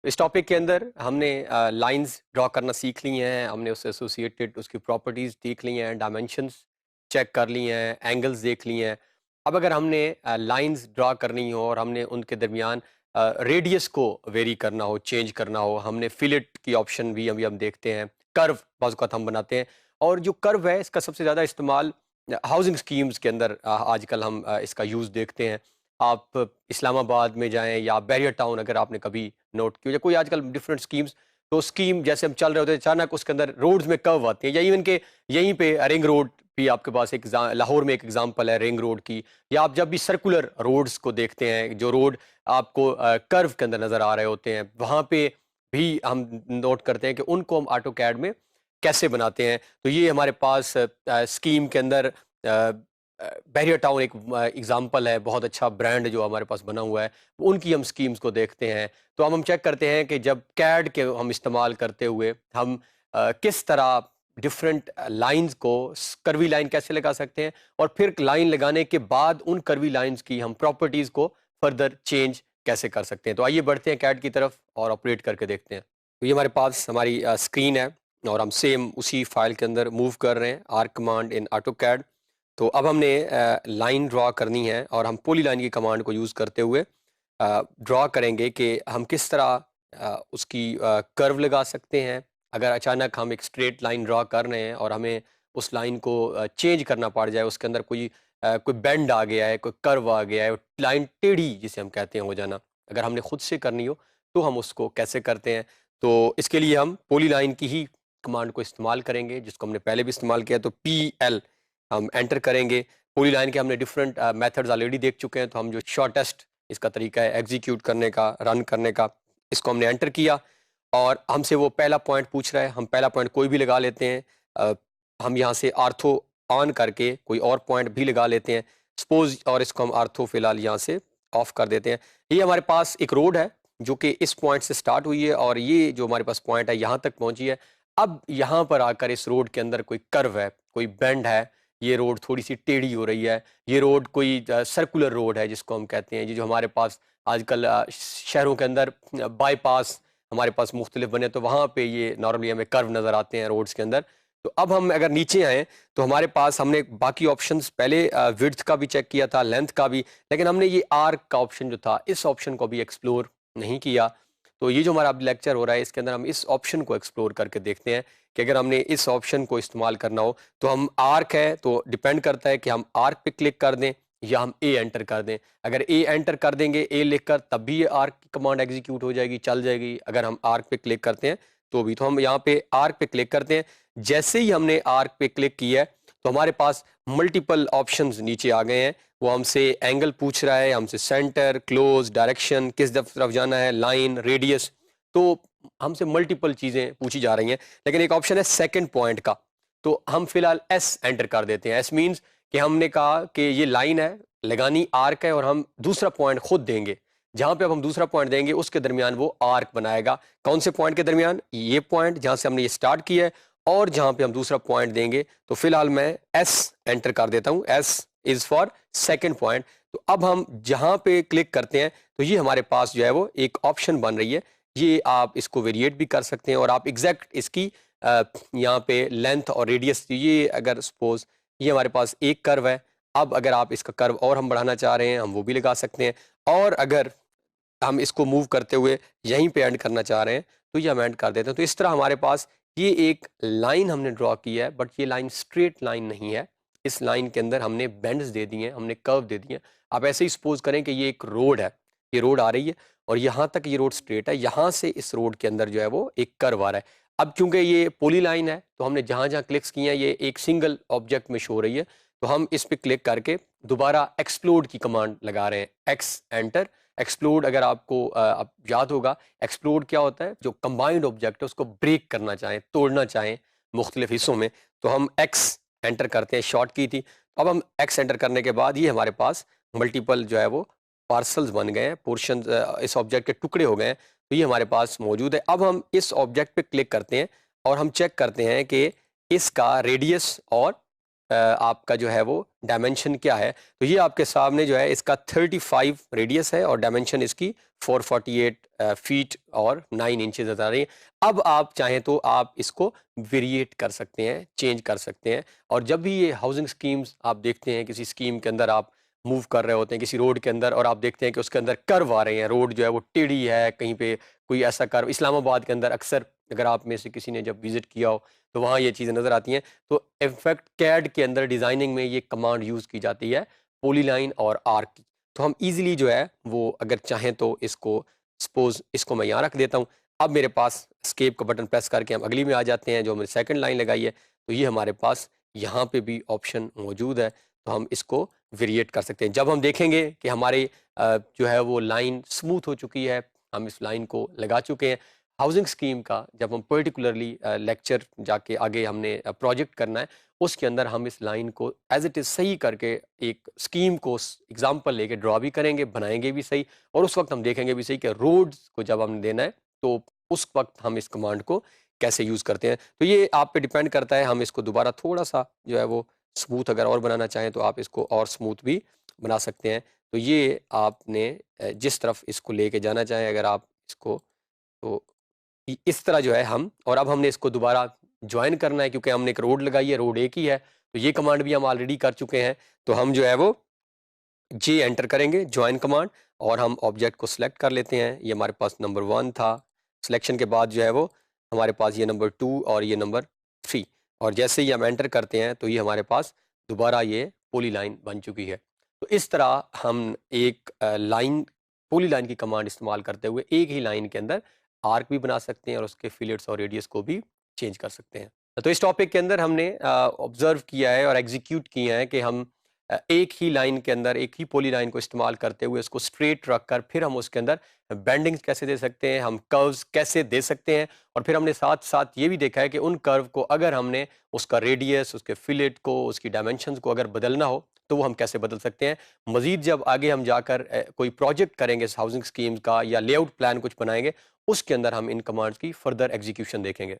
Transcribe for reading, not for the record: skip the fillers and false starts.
इस टॉपिक के अंदर हमने लाइंस ड्रॉ करना सीख ली हैं, हमने उससे एसोसिएटेड उसकी प्रॉपर्टीज़ देख ली हैं, डायमेंशंस चेक कर ली हैं, एंगल्स देख लिए हैं। अब अगर हमने लाइंस ड्रॉ करनी हो और हमने उनके दरमियान रेडियस को वेरी करना हो, चेंज करना हो, हमने फिलेट की ऑप्शन भी अभी हम देखते हैं, कर्व बाज़ औक़ात हम बनाते हैं और जो कर्व है इसका सबसे ज़्यादा इस्तेमाल हाउसिंग स्कीम्स के अंदर आजकल हम इसका यूज़ देखते हैं। आप इस्लामाबाद में जाएँ या बैरियर टाउन अगर आपने कभी नोट की हो या कोई आजकल डिफरेंट स्कीम्स, तो स्कीम जैसे हम चल रहे होते हैं अचानक उसके अंदर रोड्स में कर्व आती है या इवन के यहीं पे रिंग रोड भी आपके पास एक लाहौर में एक एग्जांपल है रिंग रोड की, या आप जब भी सर्कुलर रोड्स को देखते हैं जो रोड आपको कर्व के अंदर नजर आ रहे होते हैं, वहां पे भी हम नोट करते हैं कि उनको हम ऑटो कैड में कैसे बनाते हैं। तो ये हमारे पास स्कीम के अंदर बैरियर टाउन एक एग्जांपल है, बहुत अच्छा ब्रांड जो हमारे पास बना हुआ है, उनकी हम स्कीम्स को देखते हैं। तो हम चेक करते हैं कि जब कैड के हम इस्तेमाल करते हुए हम किस तरह डिफरेंट लाइंस को कर्वी लाइन कैसे लगा सकते हैं और फिर लाइन लगाने के बाद उन कर्वी लाइंस की हम प्रॉपर्टीज को फर्दर चेंज कैसे कर सकते हैं। तो आइए बढ़ते हैं कैड की तरफ और ऑपरेट करके देखते हैं। तो ये हमारे पास हमारी स्क्रीन है और हम सेम उसी फाइल के अंदर मूव कर रहे हैं, are command in AutoCAD. तो अब हमने लाइन ड्रॉ करनी है और हम पॉली लाइन की कमांड को यूज़ करते हुए ड्रॉ करेंगे कि हम किस तरह उसकी कर्व लगा सकते हैं। अगर अचानक हम एक स्ट्रेट लाइन ड्रॉ कर रहे हैं और हमें उस लाइन को चेंज करना पड़ जाए, उसके अंदर कोई बेंड आ गया है, कोई कर्व आ गया है, लाइन टेढ़ी जिसे हम कहते हैं हो जाना, अगर हमने खुद से करनी हो तो हम उसको कैसे करते हैं। तो इसके लिए हम पॉली लाइन की ही कमांड को इस्तेमाल करेंगे जिसको हमने पहले भी इस्तेमाल किया। तो PL हम एंटर करेंगे। पूरी लाइन के हमने डिफरेंट मेथड्स ऑलरेडी देख चुके हैं, तो हम जो शॉर्टेस्ट इसका तरीका है एग्जीक्यूट करने का, रन करने का, इसको हमने एंटर किया और हमसे वो पहला पॉइंट पूछ रहा है। हम पहला पॉइंट कोई भी लगा लेते हैं। हम यहाँ से आर्थो ऑन करके कोई और पॉइंट भी लगा लेते हैं सपोज, और इसको हम आर्थो फिलहाल यहाँ से ऑफ कर देते हैं। ये हमारे पास एक रोड है जो कि इस पॉइंट से स्टार्ट हुई है और ये जो हमारे पास पॉइंट है यहाँ तक पहुंची है। अब यहाँ पर आकर इस रोड के अंदर कोई कर्व है, कोई बेंड है, ये रोड थोड़ी सी टेढ़ी हो रही है, ये रोड कोई सर्कुलर रोड है जिसको हम कहते हैं। ये जो हमारे पास आजकल शहरों के अंदर बाईपास हमारे पास मुख्तलिफ बने, तो वहाँ पे ये नॉर्मली हमें कर्व नज़र आते हैं रोड्स के अंदर। तो अब हम अगर नीचे आए तो हमारे पास हमने बाकी ऑप्शंस पहले विड्थ का भी चेक किया था, लेंथ का भी, लेकिन हमने ये आर्क का ऑप्शन जो था इस ऑप्शन को भी एक्सप्लोर नहीं किया। तो ये जो हमारा अब लेक्चर हो रहा है इसके अंदर हम इस ऑप्शन को एक्सप्लोर करके देखते हैं कि अगर हमने इस ऑप्शन को इस्तेमाल करना हो तो हम आर्क है तो डिपेंड करता है कि हम आर्क पे क्लिक कर दें या हम ए एंटर कर दें। अगर ए एंटर कर देंगे ए लिखकर तब भी ये आर्क की कमांड एग्जीक्यूट हो जाएगी, चल जाएगी। अगर हम आर्क पे क्लिक करते हैं तो भी, तो हम यहाँ पे आर्क पे क्लिक करते हैं। जैसे ही हमने आर्क पे क्लिक किया है तो हमारे पास मल्टीपल ऑप्शंस नीचे आ गए हैं। वो हमसे एंगल पूछ रहा है, हमसे सेंटर, क्लोज, डायरेक्शन, किस तरफ जाना है, लाइन, रेडियस, तो हमसे मल्टीपल चीज़ें पूछी जा रही हैं। लेकिन एक ऑप्शन है सेकंड पॉइंट का, तो हम फिलहाल एस एंटर कर देते हैं। एस मींस कि हमने कहा कि ये लाइन है, लगानी आर्क है और हम दूसरा पॉइंट खुद देंगे। जहां पे अब हम दूसरा पॉइंट देंगे उसके दरमियान वो आर्क बनाएगा। कौन से पॉइंट के दरमियान? ये पॉइंट जहां से हमने ये स्टार्ट किया है और जहां पे हम दूसरा पॉइंट देंगे। तो फिलहाल मैं एस एंटर कर देता हूं। S is for second point. तो अब हम जहां पे क्लिक करते हैं तो ये हमारे पास जो है वो एक ऑप्शन बन रही है। ये आप इसको वेरिएट भी कर सकते हैं और आप एग्जैक्ट इसकी यहाँ पे लेंथ और रेडियस, ये अगर सपोज ये हमारे पास एक कर्व है, अब अगर आप इसका कर्व और हम बढ़ाना चाह रहे हैं हम वो भी लगा सकते हैं। और अगर हम इसको मूव करते हुए यहीं पे एंड करना चाह रहे हैं तो ये हम एंड कर देते हैं। तो इस तरह हमारे पास ये एक लाइन हमने ड्रॉ की है, बट ये लाइन स्ट्रेट लाइन नहीं है। इस लाइन के अंदर हमने बेंड्स दे दिए हैं, हमने कर्व दे दिए हैं। आप ऐसे ही सपोज करें कि ये एक रोड है, ये रोड आ रही है और यहाँ तक ये रोड स्ट्रेट है, यहाँ से इस रोड के अंदर जो है वो एक कर्व आ रहा है। अब चूंकि ये पोली लाइन है तो हमने जहाँ जहाँ क्लिक्स किए हैं ये एक सिंगल ऑब्जेक्ट में शो हो रही है, तो हम इस पे क्लिक करके दोबारा एक्सप्लोड की कमांड लगा रहे हैं, एक्स एंटर। एक्सप्लोड अगर आपको आप याद होगा, एक्सप्लोड क्या होता है? जो कंबाइंड ऑब्जेक्ट है उसको ब्रेक करना चाहें, तोड़ना चाहें मुख्तलिफ हिस्सों में, तो हम एक्स एंटर करते हैं, शॉर्ट की थी। अब हम एक्स एंटर करने के बाद ये हमारे पास मल्टीपल जो है वो पार्सल्स बन गए हैं, पोर्शन इस ऑब्जेक्ट के टुकड़े हो गए हैं, तो ये हमारे पास मौजूद है। अब हम इस ऑब्जेक्ट पे क्लिक करते हैं और हम चेक करते हैं कि इसका रेडियस और आपका जो है वो डायमेंशन क्या है। तो ये आपके सामने जो है इसका 35 रेडियस है और डायमेंशन इसकी 448 फीट और 9 इंचेस बता रही है। अब आप चाहें तो आप इसको वेरिएट कर सकते हैं, चेंज कर सकते हैं। और जब भी ये हाउसिंग स्कीम्स आप देखते हैं, किसी स्कीम के अंदर आप मूव कर रहे होते हैं किसी रोड के अंदर और आप देखते हैं कि उसके अंदर कर्व आ रहे हैं, रोड जो है वो टेढ़ी है, कहीं पे कोई ऐसा कर्व, इस्लामाबाद के अंदर अक्सर अगर आप में से किसी ने जब विजिट किया हो तो वहाँ ये चीज़ें नज़र आती हैं। तो इनफैक्ट कैड के अंदर डिज़ाइनिंग में ये कमांड यूज़ की जाती है, पॉलीलाइन और आर्क की। तो हम ईज़िली जो है वो अगर चाहें तो इसको, सपोज़ इसको मैं यहाँ रख देता हूँ। अब मेरे पास एस्केप का बटन प्रेस करके हम अगली में आ जाते हैं, जो हमने सेकंड लाइन लगाई है। तो ये हमारे पास यहाँ पे भी ऑप्शन मौजूद है, तो हम इसको वेरिएट कर सकते हैं। जब हम देखेंगे कि हमारी जो है वो लाइन स्मूथ हो चुकी है, हम इस लाइन को लगा चुके हैं। हाउसिंग स्कीम का जब हम पर्टिकुलरली लेक्चर जाके आगे हमने प्रोजेक्ट करना है, उसके अंदर हम इस लाइन को एज़ इट इज़ सही करके एक स्कीम को एग्ज़ाम्पल लेके ड्रा भी करेंगे, बनाएँगे भी सही, और उस वक़्त हम देखेंगे भी सही कि रोड्स को जब हमने देना है, तो उस वक़्त हम इस कमांड को कैसे यूज़ करते हैं। तो ये आप पे डिपेंड करता है, हम इसको दोबारा थोड़ा-सा जो है वो स्मूथ अगर और बनाना चाहें तो आप इसको और स्मूथ भी बना सकते हैं। तो ये आपने जिस तरफ इसको लेके जाना चाहें अगर आप इसको, तो इस तरह जो है हम, और अब हमने इसको दोबारा जॉइन करना है क्योंकि हमने एक रोड लगाई है, रोड एक ही है, तो ये कमांड भी हम ऑलरेडी कर चुके हैं। तो हम जो है वो जी एंटर करेंगे, जॉइन कमांड, और हम ऑब्जेक्ट को सिलेक्ट कर लेते हैं। ये हमारे पास नंबर 1 था, सिलेक्शन के बाद जो है वो हमारे पास ये नंबर 2 और ये नंबर 3, और जैसे ही हम एंटर करते हैं तो ये हमारे पास दोबारा ये पॉली लाइन बन चुकी है। तो इस तरह हम एक लाइन, पॉली लाइन की कमांड इस्तेमाल करते हुए एक ही लाइन के अंदर आर्क भी बना सकते हैं और उसके फिलेट्स और रेडियस को भी चेंज कर सकते हैं। तो इस टॉपिक के अंदर हमने ऑब्जर्व किया है और एग्जीक्यूट किया है कि हम एक ही लाइन के अंदर एक ही पॉली लाइन को इस्तेमाल करते हुए उसको स्ट्रेट रख कर फिर हम उसके अंदर बेंडिंग्स कैसे दे सकते हैं, हम कर्व्स कैसे दे सकते हैं, और फिर हमने साथ साथ ये भी देखा है कि उन कर्व को अगर हमने उसका रेडियस, उसके फिलेट को, उसकी डायमेंशंस को अगर बदलना हो तो वो हम कैसे बदल सकते हैं। मजीद जब आगे हम जाकर कोई प्रोजेक्ट करेंगे हाउसिंग स्कीम का या लेआउट प्लान कुछ बनाएंगे, उसके अंदर हम इन कमांड्स की फर्दर एग्जीक्यूशन देखेंगे।